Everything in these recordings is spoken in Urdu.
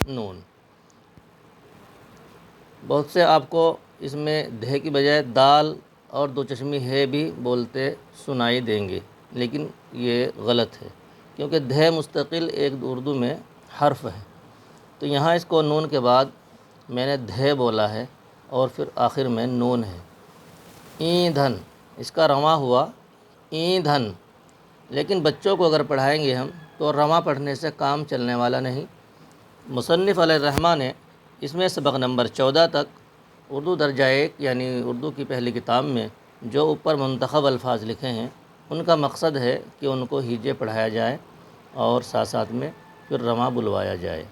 نون۔ بہت سے آپ کو اس میں دھے کی بجائے دال اور دو چشمی ہے بھی بولتے سنائی دیں گے، لیکن یہ غلط ہے، کیونکہ دھے مستقل ایک اردو میں حرف ہے۔ تو یہاں اس کو نون کے بعد میں نے دھے بولا ہے اور پھر آخر میں نون ہے۔ ایندھن، اس کا رواں ہوا ایندھن، لیکن بچوں کو اگر پڑھائیں گے ہم تو رواں پڑھنے سے کام چلنے والا نہیں۔ مصنف علیہ الرحمٰ نے اس میں سبق نمبر 14 تک اردو درجہ 1 یعنی اردو کی پہلی کتاب میں جو اوپر منتخب الفاظ لکھے ہیں ان کا مقصد ہے کہ ان کو ہجے پڑھایا جائے اور ساتھ ساتھ میں پھر رواں بلوایا جائے۔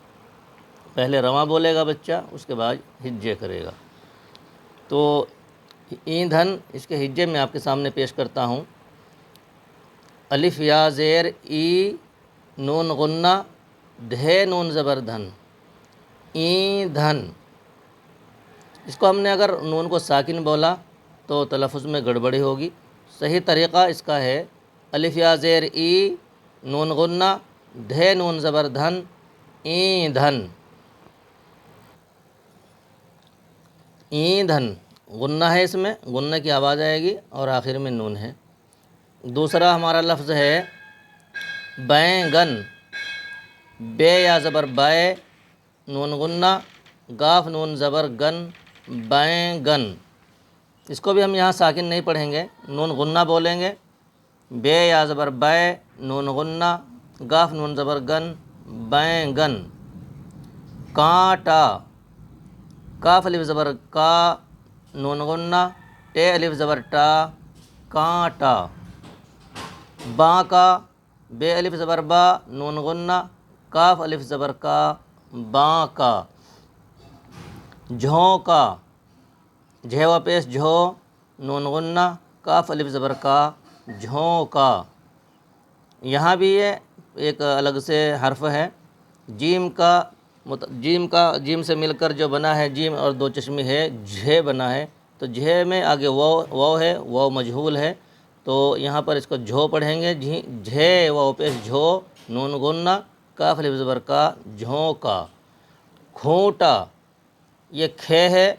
پہلے رواں بولے گا بچہ، اس کے بعد ہجے کرے گا۔ تو ایندھن، اس کے ہجے میں آپ کے سامنے پیش کرتا ہوں۔ الف یا زیر ای نون غنہ دھے نون زبر دھن، ایندھن۔ اس کو ہم نے اگر نون کو ساکن بولا تو تلفظ میں گڑبڑی ہوگی۔ صحیح طریقہ اس کا ہے الف یا زیر ای نون غنہ دھے نون زبر دھن، ایندھن۔ ایندھن غنہ ہے، اس میں غنہ کی آواز آئے گی اور آخر میں نون ہے۔ دوسرا ہمارا لفظ ہے بینگن، بے یا زبر بائے نون غنہ گاف نون زبر گن، بینگن۔ اس کو بھی ہم یہاں ساکن نہیں پڑھیں گے، نون غنہ بولیں گے، بے یا زبر بائے نون غنہ گاف نون زبر گن، بینگن۔ کانٹا، کاف الف زبر کا نون غنہ ٹے الف زبر ٹا، کانٹا۔ بانکا، بے الف زبر با نون غنہ کاف الف زبر کا، بانکا۔ جھونکا، جھے و پیش جھو نون غنہ کاف الف زبر کا، جھونکا۔ یہاں بھی یہ ایک الگ سے حرف ہے، جیم سے مل کر جو بنا ہے، جیم اور دو چشمی ہے، جھے بنا ہے، تو جھے میں آگے واو ہے، واو مجہول ہے، تو یہاں پر اس کو جھو پڑھیں گے، جھے واو پیش جھو نون غنہ کاف الف زبر کا، جھونکا۔ کھوٹا، یہ کھے ہے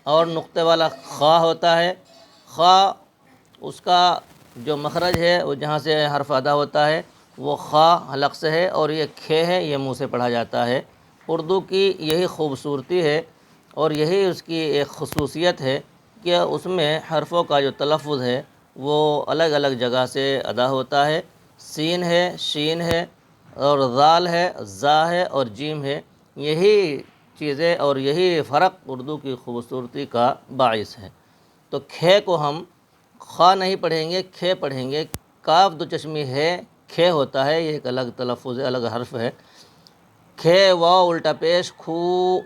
اور نقطے والا خا ہوتا ہے، خا اس کا جو مخرج ہے وہ جہاں سے حرف ادا ہوتا ہے وہ خا حلق سے ہے، اور یہ کھے ہے، یہ منہ سے پڑھا جاتا ہے۔ اردو کی یہی خوبصورتی ہے اور یہی اس کی ایک خصوصیت ہے کہ اس میں حرفوں کا جو تلفظ ہے وہ الگ الگ جگہ سے ادا ہوتا ہے۔ سین ہے، شین ہے اور ذال ہے، زا ہے اور جیم ہے۔ یہی چیزیں اور یہی فرق اردو کی خوبصورتی کا باعث ہے۔ تو کھے کو ہم خا نہیں پڑھیں گے، کھے پڑھیں گے۔ کاف دو چشمی ہے، کھے ہوتا ہے، یہ ایک الگ تلفظ ہے، الگ حرف ہے۔ کھے واو الٹا پیش کھو،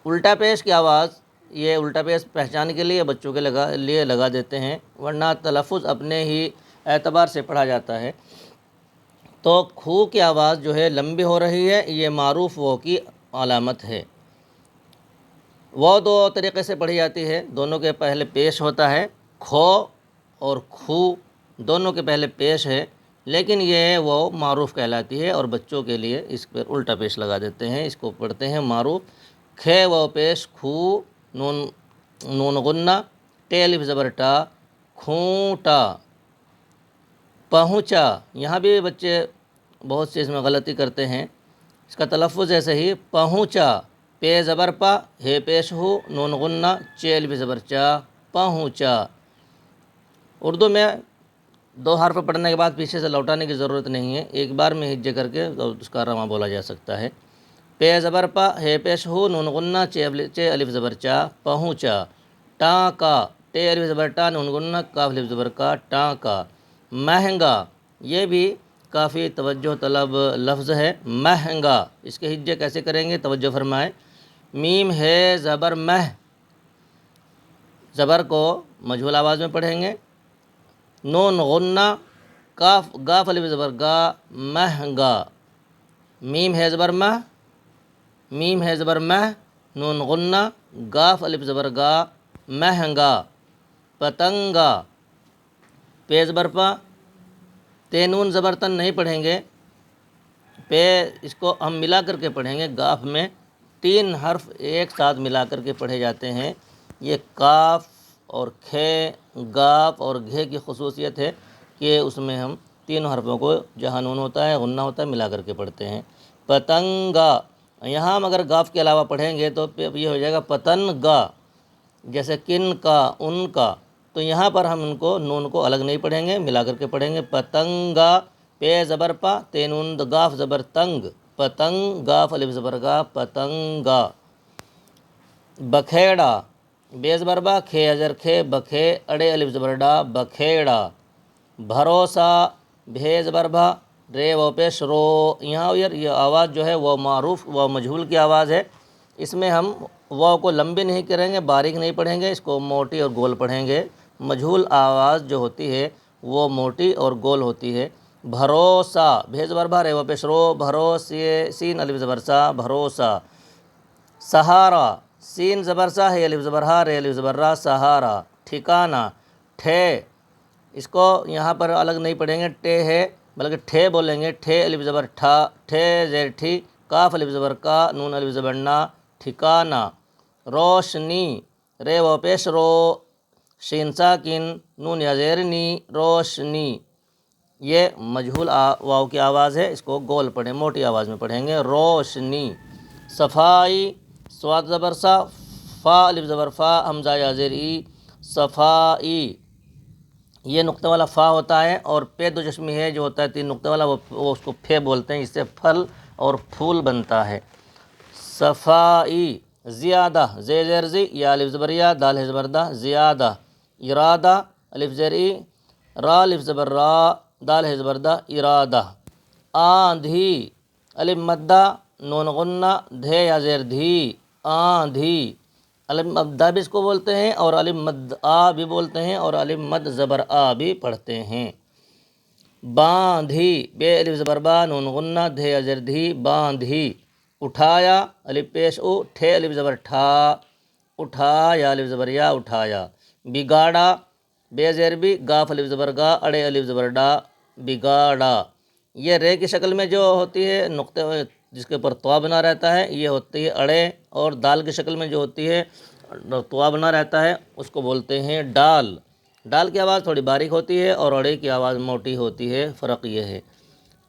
الٹا پیش کی آواز یہ الٹا پیش پہچان کے لیے بچوں کے لیے لگا دیتے ہیں، ورنہ تلفظ اپنے ہی اعتبار سے پڑھا جاتا ہے۔ تو کھو کی آواز جو ہے لمبی ہو رہی ہے، یہ معروف واو کی علامت ہے۔ واو دو طریقے سے پڑھی جاتی ہے، دونوں کے پہلے پیش ہوتا ہے، کھو اور کھو دونوں کے پہلے پیش ہے، لیکن یہ واو معروف کہلاتی ہے اور بچوں کے لیے اس پر الٹا پیش لگا دیتے ہیں، اس کو پڑھتے ہیں معروف۔ کھے واو پیش کھو نون غنہ ٹے الف زبر ٹا، کھونٹا۔ پہنچا، یہاں بھی بچے بہت سے اس میں غلطی کرتے ہیں، اس کا تلفظ ایسے ہی پہنچا، پے زبر پا ہے پیش ہو نون غنہ چے الف زبر چا، پہنچا۔ اردو میں دو حرف پڑھنے کے بعد پیچھے سے لوٹانے کی ضرورت نہیں ہے، ایک بار میں ہجے کر کے اس کا رواں بولا جا سکتا ہے۔ پے زبر پا ہے پیش ہو نون غنہ چے الف زبر چا، پہنچا۔ ٹانکا، ٹے الف زبر ٹا نون غنہ کاف الف زبر کا، ٹانکا۔ مہنگا، یہ بھی کافی توجہ طلب لفظ ہے، مہنگا۔ اس کے ہجے کیسے کریں گے توجہ فرمائیں۔ میم ہے زبر مہ، زبر کو مجہول آواز میں پڑھیں گے، نون غنہ گاف الف زبر گا، مہنگا۔ میم ہے زبر مہ، میم ہے زبر مہ نون غنہ گاف الف زبر گا، مہنگا۔ پتنگا، پے زبر پا تے نون زبر تن نہیں پڑھیں گے، پہ اس کو ہم ملا کر کے پڑھیں گے۔ گاف میں 3 حرف ایک ساتھ ملا کر کے پڑھے جاتے ہیں۔ یہ کاف اور کھے، گاف اور گھے کی خصوصیت ہے کہ اس میں ہم 3 حرفوں کو جہاں نون ہوتا ہے غنہ ہوتا ہے ملا کر کے پڑھتے ہیں۔ پتنگا، یہاں ہم اگر گاف کے علاوہ پڑھیں گے تو یہ ہو جائے گا پتنگا، جیسے کن کا، ان کا، تو یہاں پر ہم ان کو نون کو الگ نہیں پڑھیں گے، ملا کر کے پڑھیں گے۔ پتنگا، پے زبر پا، تے نون گاف زبر تنگ، پتنگ، گاف الف زبر گا، پتنگا۔ بکھیڑا، بے زبر با، کھے ازر کھے، بکھے، اڑے الف زبر ڈا، بکھیڑا۔ بھروسہ، بھے زبر بھا، رے و پیش رو، یہاں یہ آواز جو ہے وہ معروف و مجہول کی آواز ہے، اس میں ہم واو کو لمبی نہیں کریں گے، باریک نہیں پڑھیں گے، اس کو موٹی اور گول پڑھیں گے۔ مجہول آواز جو ہوتی ہے وہ موٹی اور گول ہوتی ہے۔ بھروسہ، بھے زبر بھا، رے و پیش رو، بھروسے، سین الف زبر سا، بھروسہ۔ سہارا، سین زبر سا، ہے الف زبر ہا، رے الف زبر را، سہارا۔ ٹھکانہ، ٹھے، اس کو یہاں پر الگ نہیں پڑھیں گے، ٹے ہے بلکہ ٹھے بولیں گے، ٹھے الف زبر ٹھا، ٹھے زیر ٹھی، کاف الف زبر کا، نون الف زبر نا، ٹھکانہ۔ روشنی، رے و پیش رو، شین ساکن، نون یا زیر نی، روشنی۔ یہ مجہول واو کی آواز ہے، اس کو گول پڑھیں، موٹی آواز میں پڑھیں گے، روشنی۔ صفائی، صاد زبر سا، فا الف زبر فا، حمزہ یا زیر ای، صفائی۔ یہ نقطہ والا فا ہوتا ہے، اور پے دو چشمی ہے جو ہوتا ہے 3 نقطہ والا، وہ اس کو پھے بولتے ہیں، اس سے پھل اور پھول بنتا ہے۔ صفائی۔ زیادہ، زے زیر زی، یا الف زبر یا، دال ہے زبر دا، زیادہ۔ ارادہ، الف زیر ای، را الف زبر را، دال ہے زبر دا، ارادہ۔ آندھی، الف مدہ، نون غنہ، دھے یا زیر دھی، آندھی۔ الف مدہ بھی اس کو بولتے ہیں، اور الف مد آ بھی بولتے ہیں، اور الف مد زبر آ بھی پڑھتے ہیں۔ باندھی، بے الف زبر با، نون غنہ، دھے یا زیر دھی، باندھی۔ اٹھایا، الف پیش او، ٹھے الف زبر ٹھا، اٹھا، یا الف زبر یا، اٹھایا۔ بگاڑا، بے زیر بی، گاف الف زبر گا، اڑے الف زبر ڈا، بگاڑا۔ یہ رے کی شکل میں جو ہوتی ہے نقطے جس کے اوپر طوا بنا رہتا ہے، یہ ہوتی ہے اڑے، اور دال کی شکل میں جو ہوتی ہے طوا بنا رہتا ہے اس کو بولتے ہیں ڈال۔ ڈال کی آواز تھوڑی باریک ہوتی ہے اور اڑے کی آواز موٹی ہوتی ہے، فرق یہ ہے۔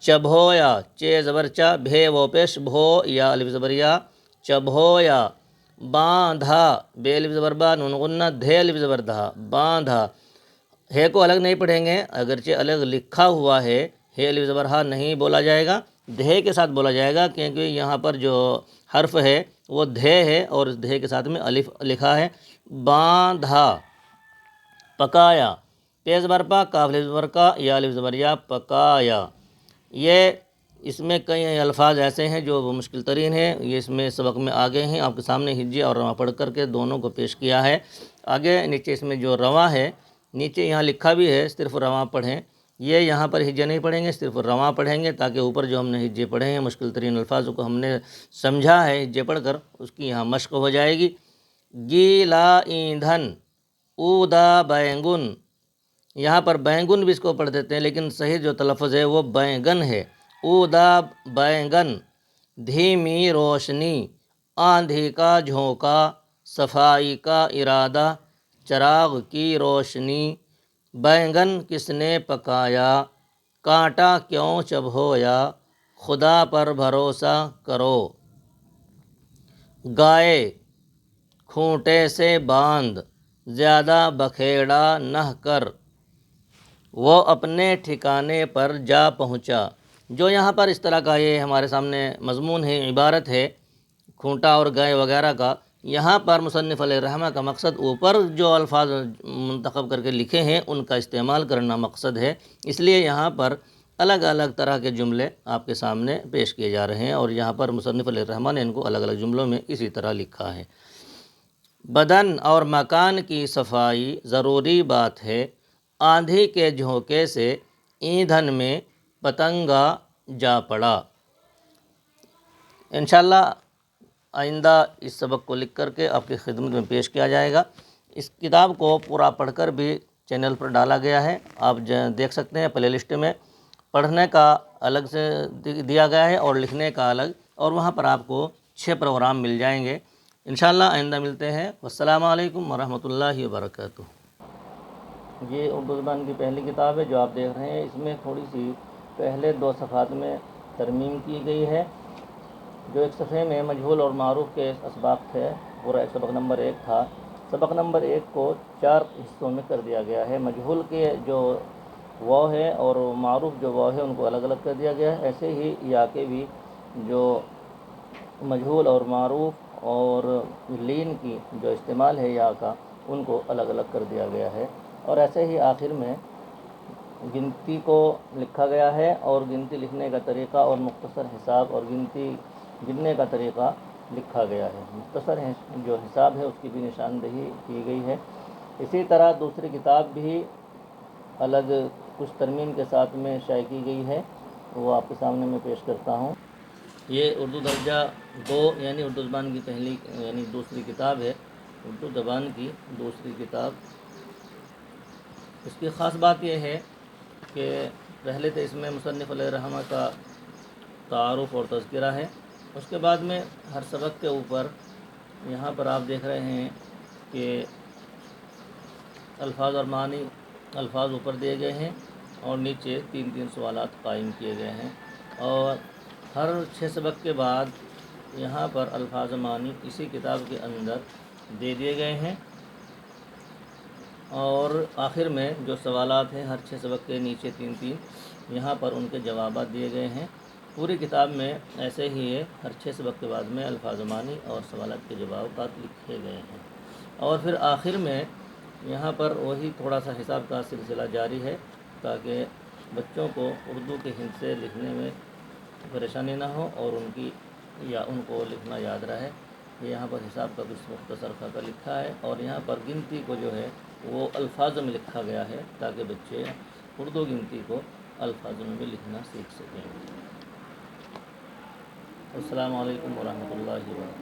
چبھویا، چے زبر چا، بھے و پیش بھو، یا الف زبر یا، چبھویا۔ باندھا، بے الف زبر با، نون غنہ، دھے الف زبر دھا، باندھا۔ ہے کو الگ نہیں پڑھیں گے، اگرچہ الگ لکھا ہوا ہے، ہے الف زبر ہا نہیں بولا جائے گا، دھے کے ساتھ بولا جائے گا، کیونکہ یہاں پر جو حرف ہے وہ دھے ہے، اور دھے کے ساتھ میں الف لکھا ہے۔ باندھا۔ پکایا، پے زبر پا، کاف الف زبر کا، یا الف زبر یا، پکایا۔ یہ اس میں کئی الفاظ ایسے ہیں جو مشکل ترین ہیں، یہ اس میں سبق میں آگے ہیں، آپ کے سامنے ہجے اور رواں پڑھ کر کے دونوں کو پیش کیا ہے۔ آگے نیچے اس میں جو رواں ہے، نیچے یہاں لکھا بھی ہے صرف رواں پڑھیں، یہ یہاں پر ہجے نہیں پڑھیں گے، صرف رواں پڑھیں گے، تاکہ اوپر جو ہم نے ہجے پڑھے ہیں مشکل ترین الفاظ کو ہم نے سمجھا ہے ہجے پڑھ کر، اس کی یہاں مشق ہو جائے گی۔ گیلا ایندھن، اودا بینگن، یہاں پر بینگن بھی اس کو پڑھ دیتے ہیں، لیکن صحیح جو تلفظ ہے وہ بینگن ہے۔ اودا بینگن۔ دھیمی روشنی، آندھی کا جھونکا، صفائی کا ارادہ، چراغ کی روشنی۔ بینگن کس نے پکایا، کانٹا کیوں چبھویا، خدا پر بھروسہ کرو۔ گائے، کھونٹے سے باندھ، زیادہ بکھیڑا نہ کر، وہ اپنے ٹھکانے پر جا پہنچا۔ جو یہاں پر اس طرح کا یہ ہمارے سامنے مضمون ہے، عبارت ہے کھونٹا اور گائے وغیرہ کا، یہاں پر مصنف علیہ الرحمہ کا مقصد اوپر جو الفاظ منتخب کر کے لکھے ہیں ان کا استعمال کرنا مقصد ہے، اس لیے یہاں پر الگ الگ طرح کے جملے آپ کے سامنے پیش کیے جا رہے ہیں، اور یہاں پر مصنف علیہ الرحمہ نے ان کو الگ الگ جملوں میں اسی طرح لکھا ہے۔ بدن اور مکان کی صفائی ضروری بات ہے، آندھی کے جھونکے سے ایندھن میں پتنگا جا پڑا۔ انشاءاللہ آئندہ اس سبق کو لکھ کر کے آپ کی خدمت میں پیش کیا جائے گا۔ اس کتاب کو پورا پڑھ کر بھی چینل پر ڈالا گیا ہے، آپ دیکھ سکتے ہیں پلے لسٹ میں۔ پڑھنے کا الگ سے دیا گیا ہے اور لکھنے کا الگ، اور وہاں پر آپ کو 6 پروگرام مل جائیں گے انشاءاللہ۔ آئندہ ملتے ہیں، والسلام علیکم ورحمۃ اللہ وبرکاتہ۔ یہ اردو زبان کی پہلی کتاب ہے جو آپ دیکھ رہے ہیں، اس میں تھوڑی سی پہلے 2 صفحات میں ترمیم کی گئی ہے۔ جو ایک صفحے میں مجہول اور معروف کے اسباق تھے، پورا ایک سبق نمبر 1 تھا، سبق نمبر 1 کو 4 حصوں میں کر دیا گیا ہے۔ مجہول کے جو واو ہے اور معروف جو واو ہے ان کو الگ الگ کر دیا گیا ہے، ایسے ہی یا کے بھی جو مجہول اور معروف اور لین کی جو استعمال ہے یا کا، ان کو الگ الگ کر دیا گیا ہے، اور ایسے ہی آخر میں گنتی کو لکھا گیا ہے، اور گنتی لکھنے کا طریقہ اور مختصر حساب اور گنتی گننے کا طریقہ لکھا گیا ہے۔ مختصر جو حساب ہے اس کی بھی نشاندہی کی گئی ہے۔ اسی طرح دوسری کتاب بھی الگ کچھ ترمیم کے ساتھ میں شائع کی گئی ہے، وہ آپ کے سامنے میں پیش کرتا ہوں۔ یہ اردو درجہ 2 یعنی اردو زبان کی پہلی یعنی دوسری کتاب ہے، اردو زبان کی دوسری کتاب۔ اس کی خاص بات یہ ہے کہ پہلے تو اس میں مصنف علیہ الرحمہ کا تعارف اور تذکرہ ہے، اس کے بعد میں ہر سبق کے اوپر یہاں پر آپ دیکھ رہے ہیں کہ الفاظ اور معنی، الفاظ اوپر دیے گئے ہیں اور نیچے 3 سوالات قائم کیے گئے ہیں، اور ہر 6 سبق کے بعد یہاں پر الفاظ و معنی اسی کتاب کے اندر دے دیے گئے ہیں، اور آخر میں جو سوالات ہیں ہر 6 سبق کے نیچے 3 یہاں پر ان کے جوابات دیے گئے ہیں۔ پوری کتاب میں ایسے ہی ہے، ہر 6 سبق کے بعد میں الفاظ و معنی اور سوالات کے جوابات لکھے گئے ہیں، اور پھر آخر میں یہاں پر وہی تھوڑا سا حساب کا سلسلہ جاری ہے تاکہ بچوں کو اردو کے ہند سے لکھنے میں پریشانی نہ ہو اور ان کو لکھنا یاد رہے۔ یہاں پر حساب کا کچھ مختصر خاکہ لکھا ہے، اور یہاں پر گنتی کو جو ہے وہ الفاظ میں لکھا گیا ہے تاکہ بچے اردو گنتی کو الفاظوں میں بھی لکھنا سیکھ سکیں۔ السلام علیکم ورحمۃ اللہ وبرکاتہ۔